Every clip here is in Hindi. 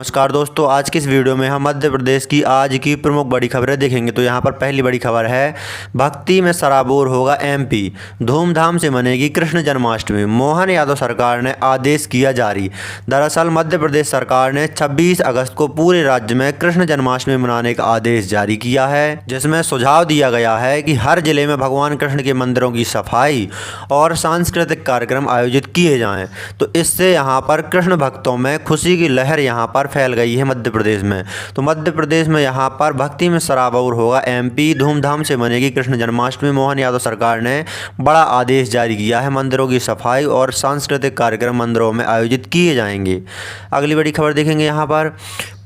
नमस्कार दोस्तों, आज की इस वीडियो में हम मध्य प्रदेश की आज की प्रमुख बड़ी खबरें देखेंगे। तो यहाँ पर पहली बड़ी खबर है, भक्ति में सराबोर होगा एमपी, धूमधाम से मनेगी कृष्ण जन्माष्टमी, मोहन यादव सरकार ने आदेश किया जारी। दरअसल मध्य प्रदेश सरकार ने 26 अगस्त को पूरे राज्य में कृष्ण जन्माष्टमी मनाने का आदेश जारी किया है, जिसमें सुझाव दिया गया है कि हर जिले में भगवान कृष्ण के मंदिरों की सफाई और सांस्कृतिक कार्यक्रम आयोजित किए जाएँ। तो इससे यहाँ पर कृष्ण भक्तों में खुशी की लहर यहाँ पर फैल गई है मध्य प्रदेश में। तो मध्य प्रदेश में यहाँ पर भक्ति में सराबोर होगा एमपी, धूमधाम से मनेगी कृष्ण जन्माष्टमी, मोहन यादव सरकार ने बड़ा आदेश जारी किया है। मंदिरों की सफाई और सांस्कृतिक कार्यक्रम मंदिरों में आयोजित किए जाएंगे। अगली बड़ी खबर देखेंगे यहाँ पर,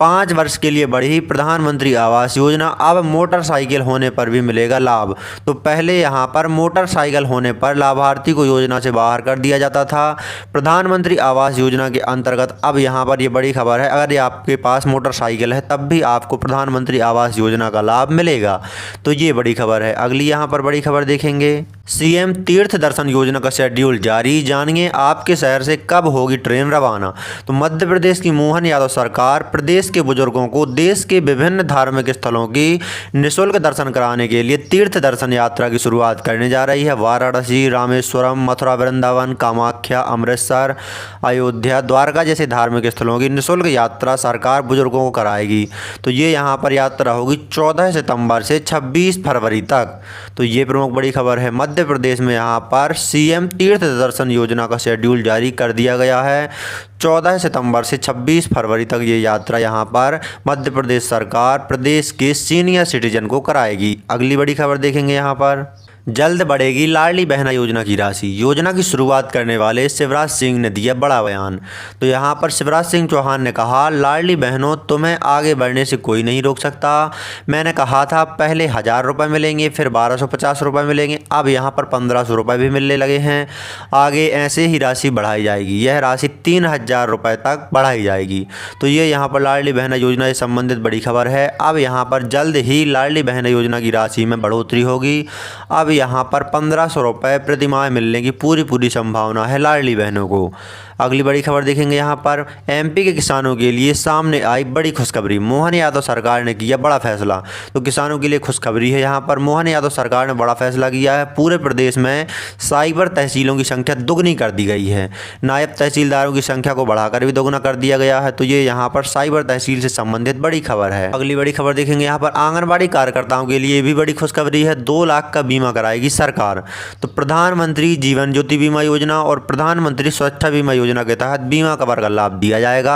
5 वर्ष के लिए बढ़ी प्रधानमंत्री आवास योजना, अब मोटरसाइकिल होने पर भी मिलेगा लाभ। तो पहले यहाँ पर मोटरसाइकिल होने पर लाभार्थी को योजना से बाहर कर दिया जाता था। प्रधानमंत्री आवास योजना के अंतर्गत अब यहाँ पर ये बड़ी खबर है, अगर आपके पास मोटरसाइकिल है तब भी आपको प्रधानमंत्री आवास योजना का लाभ मिलेगा। तो ये बड़ी खबर है। अगली यहाँ पर बड़ी खबर देखेंगे, सीएम तीर्थ दर्शन योजना का शेड्यूल जारी, जानिए आपके शहर से कब होगी ट्रेन रवाना। तो मध्य प्रदेश की मोहन यादव सरकार प्रदेश के बुजुर्गों को देश के विभिन्न धार्मिक स्थलों की निःशुल्क दर्शन कराने के लिए तीर्थ दर्शन यात्रा की शुरुआत करने जा रही है। वाराणसी, रामेश्वरम, मथुरा, वृंदावन, कामाख्या, अमृतसर, अयोध्या, द्वारका जैसे धार्मिक स्थलों की निःशुल्क यात्रा सरकार बुजुर्गों को कराएगी। तो ये यहाँ पर यात्रा होगी 14 सितंबर से 26 फरवरी तक। तो ये प्रमुख बड़ी खबर है। मध्य प्रदेश में यहाँ पर सीएम तीर्थ दर्शन योजना का शेड्यूल जारी कर दिया गया है। 14 सितंबर से 26 फरवरी तक ये यात्रा यहाँ पर मध्य प्रदेश सरकार प्रदेश के सीनियर सिटीजन को कराएगी। अगली बड़ी खबर देखेंगे यहाँ पर, जल्द बढ़ेगी लाडली बहना योजना की राशि, योजना की शुरुआत करने वाले शिवराज सिंह ने दिया बड़ा बयान। तो यहाँ पर शिवराज सिंह चौहान ने कहा, लाडली बहनों तुम्हें आगे बढ़ने से कोई नहीं रोक सकता। मैंने कहा था पहले 1000 रुपये मिलेंगे, फिर 1250 रुपये मिलेंगे, अब यहाँ पर 1500 रुपये भी मिलने लगे हैं। आगे ऐसे ही राशि बढ़ाई जाएगी, यह राशि 3000 रुपये तक बढ़ाई जाएगी। तो ये यहाँ पर लाडली बहना योजना से संबंधित बड़ी खबर है। अब यहाँ पर जल्द ही लाडली बहना योजना की राशि में बढ़ोतरी होगी। अब यहाँ पर 1500 रुपये प्रति माह मिलने की पूरी संभावना है लाडली बहनों को। अगली बड़ी खबर देखेंगे यहाँ पर, एमपी के किसानों के लिए सामने आई बड़ी खुशखबरी, मोहन यादव सरकार ने किया बड़ा फैसला। तो किसानों के लिए खुशखबरी है। यहाँ पर मोहन यादव सरकार ने बड़ा फैसला किया है। पूरे प्रदेश में साइबर तहसीलों की संख्या दुगनी कर दी गई है। नायब तहसीलदारों की संख्या को बढ़ाकर भी दोगुना कर दिया गया है। तो ये यहाँ पर साइबर तहसील से संबंधित बड़ी खबर है। अगली बड़ी खबर देखेंगे यहाँ पर, आंगनबाड़ी कार्यकर्ताओं के लिए भी बड़ी खुशखबरी है। 2 लाख का बीमा कराएगी सरकार। तो प्रधानमंत्री जीवन ज्योति बीमा योजना और प्रधानमंत्री सुरक्षा बीमा योजना के तहत बीमा कवर का लाभ दिया जाएगा।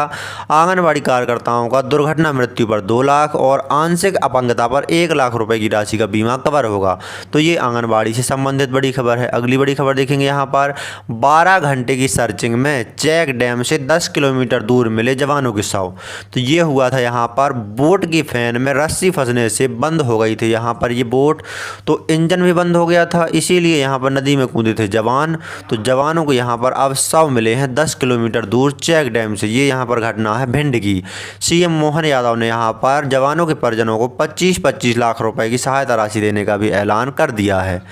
आंगनबाड़ी कार्यकर्ताओं का दुर्घटना मृत्यु पर 2 लाख और आंशिक अपंगता पर 1 लाख रुपए की राशि का बीमा कवर होगा। तो ये आंगनबाड़ी से संबंधित बड़ी खबर है। अगली बड़ी खबर देखेंगे यहाँ पर, 12 घंटे की सर्चिंग में चेक डैम से 10 किलोमीटर दूर मिले जवानों के शव। तो ये हुआ था यहाँ पर, बोट की फैन में रस्सी फंसने से बंद हो गई थी यहाँ पर ये बोट, तो इंजन भी बंद हो गया था, इसीलिए यहाँ पर नदी में कूदे थे जवान। तो जवानों को यहाँ पर अब शव मिले हैं 10 किलोमीटर दूर चेक डैम से। ये यहाँ पर घटना है भिंड की। सीएम मोहन यादव ने यहाँ पर जवानों के परिजनों को 25-25 लाख रुपए की सहायता राशि देने का भी ऐलान कर दिया है।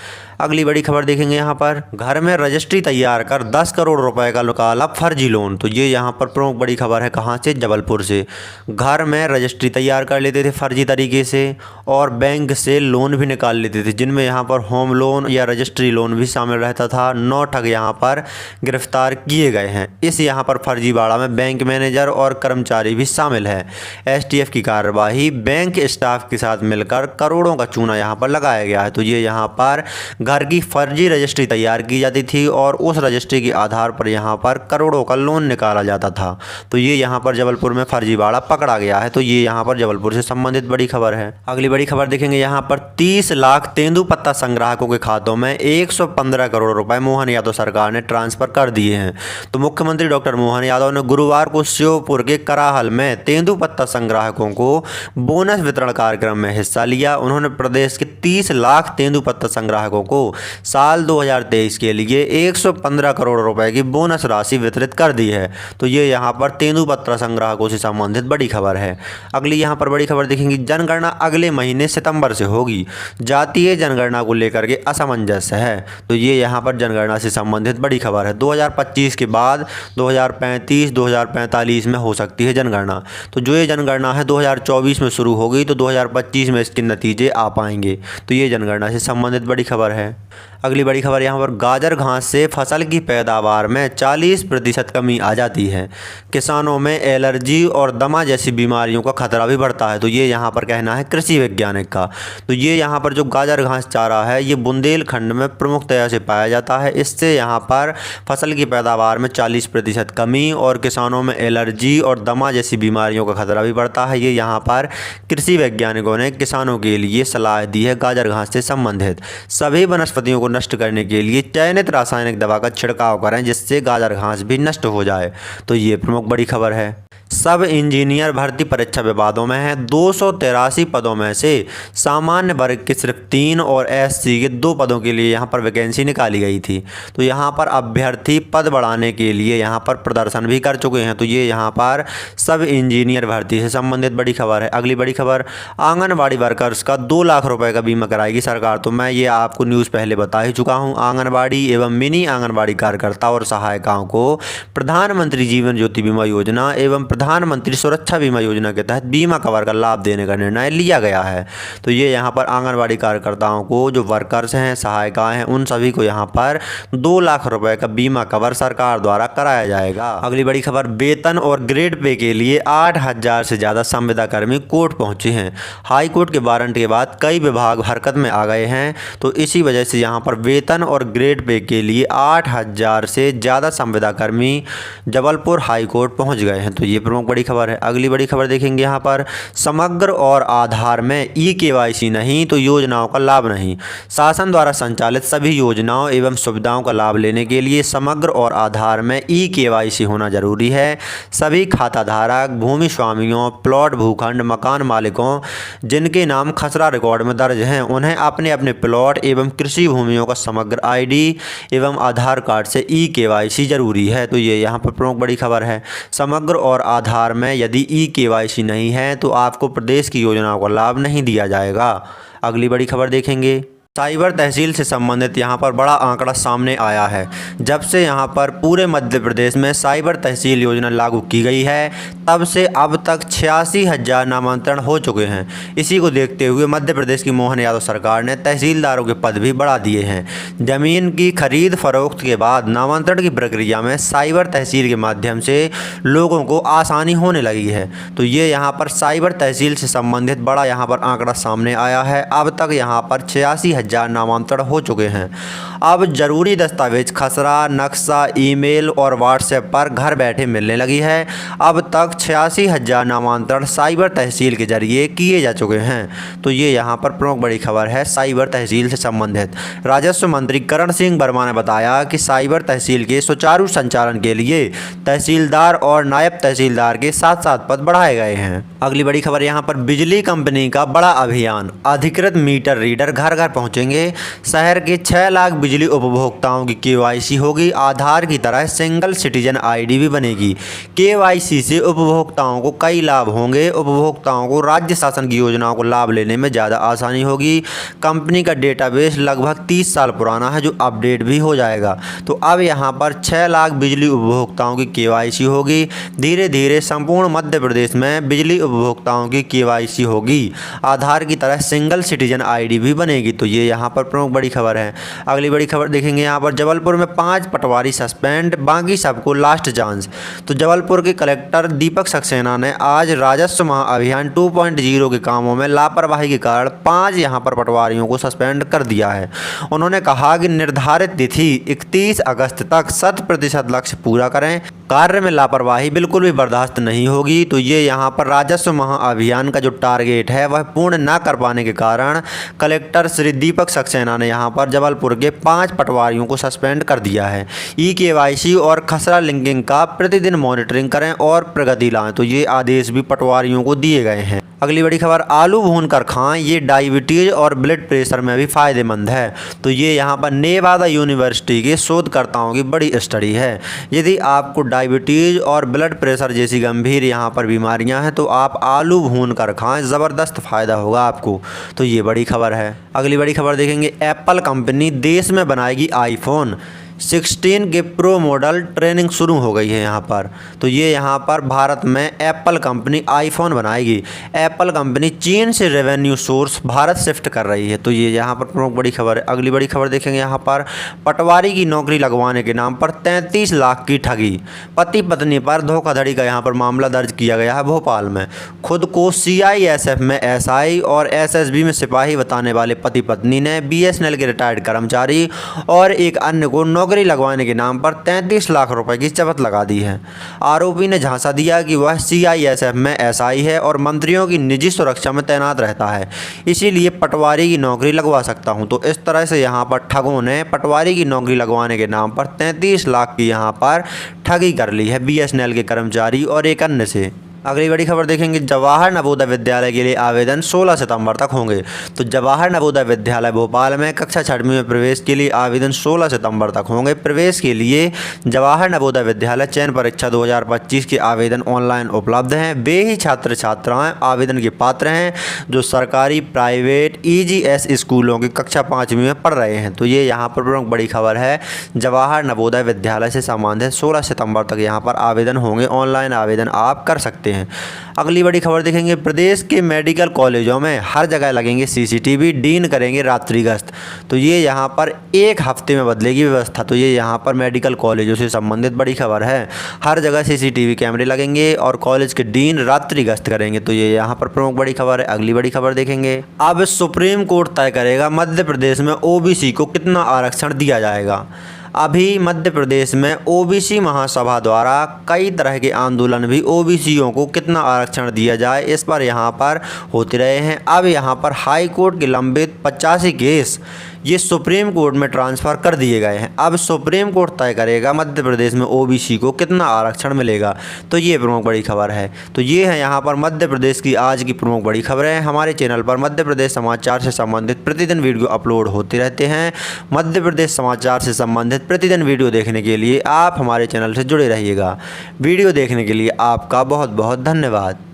अगली बड़ी खबर देखेंगे यहाँ पर, घर में रजिस्ट्री तैयार कर 10 करोड़ रुपए का निकाला फर्जी लोन। तो ये यहाँ पर प्रमुख बड़ी खबर है। कहाँ से? जबलपुर से। घर में रजिस्ट्री तैयार कर लेते थे फर्जी तरीके से और बैंक से लोन भी निकाल लेते थे, जिनमें यहाँ पर होम लोन या रजिस्ट्री लोन भी शामिल रहता था। 9 ठग यहाँ पर गिरफ्तार किए गए हैं। इस यहाँ पर फर्जीवाड़ा में बैंक मैनेजर और कर्मचारी भी शामिल है। एसटीएफ की कार्यवाही बैंक स्टाफ के साथ मिलकर करोड़ों का चूना यहाँ पर लगाया गया है। तो ये यहाँ पर घर की फर्जी रजिस्ट्री तैयार की जाती थी और उस रजिस्ट्री के आधार पर यहाँ पर करोड़ों का लोन निकाला जाता था। तो ये यहाँ पर जबलपुर में फर्जीवाड़ा पकड़ा गया है। तो ये यहाँ पर जबलपुर से संबंधित बड़ी खबर है। अगली बड़ी खबर देखेंगे यहाँ पर, 30 लाख तेंदुपत्ता संग्राहकों के खातों में 115 करोड़ रुपए मोहन यादव सरकार ने ट्रांसफर कर दिए हैं। तो मुख्यमंत्री डॉक्टर मोहन यादव ने गुरुवार को श्योपुर के कराहल में तेंदुपत्ता संग्राहकों को बोनस वितरण कार्यक्रम में हिस्सा लिया। उन्होंने प्रदेश के 30 लाख तेंदुपत्ता संग्राहकों को को साल 2023 के लिए 115 करोड़ रुपए की बोनस राशि वितरित कर दी है। तो ये यहाँ पर तेंदुपत्ता संग्राहकों से संबंधित बड़ी खबर है। अगली यहाँ पर बड़ी खबर देखेंगे, जनगणना अगले महीने सितंबर से होगी, जातीय जनगणना को लेकर के असमंजस है। तो ये यहाँ पर जनगणना से संबंधित बड़ी खबर है। 2025 के बाद 2035 2045 में हो सकती है जनगणना। तो जो ये जनगणना है 2024 में शुरू होगी, तो 2025 में इसके नतीजे आ पाएंगे। तो ये जनगणना से संबंधित बड़ी खबर है। अगली बड़ी खबर यहाँ पर, गाजर घास से फसल की पैदावार में 40% कमी आ जाती है, किसानों में एलर्जी और दमा जैसी बीमारियों का खतरा भी बढ़ता है। तो ये यहाँ पर कहना है कृषि वैज्ञानिक का। तो ये यहाँ पर जो गाजर घास चारा है ये बुंदेलखंड में प्रमुखतया से पाया जाता है। इससे यहाँ पर फसल की पैदावार में 40% कमी और किसानों में एलर्जी और दमा जैसी बीमारियों का खतरा भी बढ़ता है। ये यहाँ पर कृषि वैज्ञानिकों ने किसानों के लिए सलाह दी है। गाजर घास से संबंधित सभी वनस्पतियों को नष्ट करने के लिए चयनित रासायनिक दवा का छिड़काव करें, जिससे गाजर घास भी नष्ट हो जाए। तो ये प्रमुख बड़ी खबर है। सब इंजीनियर भर्ती परीक्षा विवादों में है। 283 पदों में से सामान्य वर्ग के सिर्फ 3 और एससी के 2 पदों के लिए यहाँ पर वैकेंसी निकाली गई थी। तो यहाँ पर अभ्यर्थी पद बढ़ाने के लिए यहाँ पर प्रदर्शन भी कर चुके हैं। तो ये यहाँ पर सब इंजीनियर भर्ती से संबंधित बड़ी खबर है। अगली बड़ी खबर, आंगनबाड़ी वर्कर्स का 2 लाख रुपए का बीमा कराएगी सरकार। तो मैं ये आपको न्यूज़ पहले बता ही चुका हूँ। आंगनबाड़ी एवं मिनी आंगनबाड़ी कार्यकर्ता और सहायिकाओं को प्रधानमंत्री जीवन ज्योति बीमा योजना एवं प्रधानमंत्री सुरक्षा बीमा योजना के तहत बीमा कवर का लाभ देने का निर्णय लिया गया है। तो ये यहाँ पर आंगनबाड़ी कार्यकर्ताओं को, जो वर्कर्स हैं, सहायिकाएं हैं, उन सभी को यहाँ पर 2 लाख रुपए का बीमा कवर सरकार द्वारा कराया जाएगा। अगली बड़ी खबर, वेतन और ग्रेड पे के लिए 8,000 से ज़्यादा संविदा कर्मी कोर्ट पहुंचे हैं। हाई कोर्ट के वारंट के बाद कई विभाग हरकत में आ गए हैं। तो इसी वजह से यहाँ पर वेतन और ग्रेड पे के लिए 8,000 से ज़्यादा संविदा कर्मी जबलपुर हाई कोर्ट पहुँच गए हैं। तो ये प्रमुख बड़ी खबर है। अगली बड़ी खबर देखेंगे यहाँ पर, समग्र और आधार में ई-केवाईसी नहीं तो योजनाओं का लाभ नहीं। शासन द्वारा संचालित सभी योजनाओं एवं सुविधाओं का लाभ लेने के लिए समग्र और आधार में ई-केवाईसी होना जरूरी है। सभी खाताधारक, भूमि स्वामियों, प्लॉट भूखंड मकान मालिकों जिनके नाम खसरा रिकॉर्ड में दर्ज हैं, उन्हें अपने अपने प्लॉट एवं कृषि भूमियों का समग्र आईडी एवं आधार कार्ड से ई-केवाईसी जरूरी है। तो ये यहाँ पर प्रमुख बड़ी खबर है। समग्र और आधार में यदि ई-केवाईसी नहीं है तो आपको प्रदेश की योजनाओं का लाभ नहीं दिया जाएगा। अगली बड़ी खबर देखेंगे, साइबर तहसील से संबंधित यहाँ पर बड़ा आंकड़ा सामने आया है। जब से यहाँ पर पूरे मध्य प्रदेश में साइबर तहसील योजना लागू की गई है, तब से अब तक 86,000 नामांतरण हो चुके हैं। इसी को देखते हुए मध्य प्रदेश की मोहन यादव सरकार ने तहसीलदारों के पद भी बढ़ा दिए हैं। जमीन की खरीद फरोख्त के बाद नामांतरण की प्रक्रिया में साइबर तहसील के माध्यम से लोगों को आसानी होने लगी है। तो ये यहाँ पर साइबर तहसील से संबंधित बड़ा यहाँ पर आंकड़ा सामने आया है। अब तक यहाँ पर 86,000 नामांतरण हो चुके हैं। अब जरूरी दस्तावेज खसरा, नक्शा, ईमेल और व्हाट्सएप पर घर बैठे मिलने लगी है। अब तक 86,000 नामांतरण साइबर तहसील के जरिए किए जा चुके हैं। तो ये यहाँ पर प्रमुख बड़ी खबर है साइबर तहसील से संबंधित। राजस्व मंत्री करण सिंह वर्मा ने बताया कि साइबर तहसील के सुचारू संचालन के लिए तहसीलदार और नायब तहसीलदार के 7 पद बढ़ाए गए हैं। अगली बड़ी खबर यहाँ पर, बिजली कंपनी का बड़ा अभियान, अधिकृत मीटर रीडर घर घर पहुँचेंगे। शहर के 6 लाख बिजली उपभोक्ताओं की केवाईसी होगी। आधार की तरह सिंगल सिटीजन आईडी भी बनेगी। केवाईसी से उपभोक्ताओं को कई लाभ होंगे। उपभोक्ताओं को राज्य शासन की योजनाओं को लाभ लेने में ज़्यादा आसानी होगी। कंपनी का डेटाबेस लगभग 30 साल पुराना है, जो अपडेट भी हो जाएगा। तो अब यहाँ पर 6 लाख बिजली उपभोक्ताओं की केवाईसी होगी। धीरे धीरे संपूर्ण मध्य प्रदेश में बिजली उपभोक्ताओं की केवाईसी होगी। आधार की तरह सिंगल सिटीजन आईडी भी बनेगी। तो ये यहाँ पर प्रमुख बड़ी खबर है। अगली बड़ी खबर देखेंगे यहाँ पर, जबलपुर में 5 पटवारी सस्पेंड, बाकी सबको लास्ट चांस। तो जबलपुर के कलेक्टर दीपक सक्सेना ने आज राजस्व महाअभियान 2.0 के कामों में लापरवाही के कारण 5 यहाँ पर पटवारियों को सस्पेंड कर दिया है। उन्होंने कहा कि निर्धारित तिथि 31 अगस्त तक 100% लक्ष्य पूरा करें। कार्य में लापरवाही बिल्कुल भी बर्दाश्त नहीं होगी। तो ये यहाँ पर राजस्व महाअभियान का जो टारगेट है वह पूर्ण न कर पाने के कारण कलेक्टर श्री दीपक सक्सेना ने यहाँ पर जबलपुर के 5 पटवारियों को सस्पेंड कर दिया है। ई-केवाईसी और खसरा लिंकिंग का प्रतिदिन मॉनिटरिंग करें और प्रगति लाएं। तो ये आदेश भी पटवारियों को दिए गए हैं। अगली बड़ी खबर, आलू भूनकर खाएं, ये डायबिटीज़ और ब्लड प्रेशर में भी फ़ायदेमंद है। तो ये यहाँ पर नेवादा यूनिवर्सिटी के शोधकर्ताओं की बड़ी स्टडी है। यदि आपको डायबिटीज़ और ब्लड प्रेशर जैसी गंभीर यहाँ पर बीमारियाँ हैं तो आप आलू भूनकर खाएं, ज़बरदस्त फ़ायदा होगा आपको। तो ये बड़ी खबर है। अगली बड़ी खबर देखेंगे, एप्पल कंपनी देश में बनाएगी आईफोन 16 के प्रो मॉडल ट्रेनिंग शुरू हो गई है यहाँ पर। तो ये यहाँ पर भारत में एप्पल कंपनी आईफोन बनाएगी। एप्पल कंपनी चीन से रेवेन्यू सोर्स भारत शिफ्ट कर रही है। तो ये यहाँ पर प्रमुख बड़ी खबर है। अगली बड़ी खबर देखेंगे यहाँ पर, पटवारी की नौकरी लगवाने के नाम पर 33 लाख की ठगी, पति पत्नी पर धोखाधड़ी का यहाँ पर मामला दर्ज किया गया है भोपाल में। खुद को CISF में SI और SSB में सिपाही बताने वाले पति पत्नी ने BSNL के रिटायर्ड कर्मचारी और एक अन्य को नौकरी लगवाने के नाम पर 33 लाख रुपए की चपत लगा दी है। आरोपी ने झांसा दिया कि वह CISF में SI है और मंत्रियों की निजी सुरक्षा में तैनात रहता है, इसीलिए पटवारी की नौकरी लगवा सकता हूं। तो इस तरह से यहां पर ठगों ने पटवारी की नौकरी लगवाने के नाम पर 33 लाख की यहां पर ठगी कर ली है BSNL के कर्मचारी और एक अन्य से। अगली बड़ी खबर देखेंगे, जवाहर नवोदय विद्यालय के लिए आवेदन 16 सितंबर तक होंगे। तो जवाहर नवोदय विद्यालय भोपाल में कक्षा 6वीं में प्रवेश के लिए आवेदन 16 सितंबर तक होंगे। प्रवेश के लिए जवाहर नवोदय विद्यालय चयन परीक्षा 2025 के आवेदन ऑनलाइन उपलब्ध हैं। वे ही छात्र छात्राएं आवेदन के पात्र हैं जो सरकारी, प्राइवेट, EGS स्कूलों की कक्षा 5वीं में पढ़ रहे हैं। तो ये यहाँ पर प्रमुख बड़ी खबर है। जवाहर नवोदय विद्यालय से संबंधित 16 सितंबर तक यहाँ पर आवेदन होंगे। ऑनलाइन आवेदन आप कर सकते हैं। अगली बड़ी खबर देखेंगे, प्रदेश के मेडिकल कॉलेजों में हर जगह लगेंगे CCTV, डीन करेंगे रात्रि गश्त। तो ये यहाँ पर एक हफ्ते में बदलेगी व्यवस्था। तो ये यहाँ पर मेडिकल कॉलेजों से संबंधित बड़ी खबर है। हर जगह CCTV कैमरे लगेंगे और कॉलेज के डीन रात्रि गश्त करेंगे। तो ये यहाँ पर प्रमुख बड़ी खबर है। अगली बड़ी खबर देखेंगे, अब सुप्रीम कोर्ट तय करेगा मध्य प्रदेश में OBC को कितना आरक्षण दिया जाएगा। अभी मध्य प्रदेश में OBC महासभा द्वारा कई तरह के आंदोलन भी OBCों को कितना आरक्षण दिया जाए इस पर यहाँ पर होते रहे हैं। अब यहाँ पर हाई कोर्ट के लंबित 85 केस ये सुप्रीम कोर्ट में ट्रांसफ़र कर दिए गए हैं। अब सुप्रीम कोर्ट तय करेगा मध्य प्रदेश में OBC को कितना आरक्षण मिलेगा। तो ये प्रमुख बड़ी खबर है। तो ये है यहाँ पर मध्य प्रदेश की आज की प्रमुख बड़ी खबरें। हमारे चैनल पर मध्य प्रदेश समाचार से संबंधित प्रतिदिन वीडियो अपलोड होते रहते हैं। मध्य प्रदेश समाचार से संबंधित प्रतिदिन वीडियो देखने के लिए आप हमारे चैनल से जुड़े रहिएगा। वीडियो देखने के लिए आपका बहुत बहुत धन्यवाद।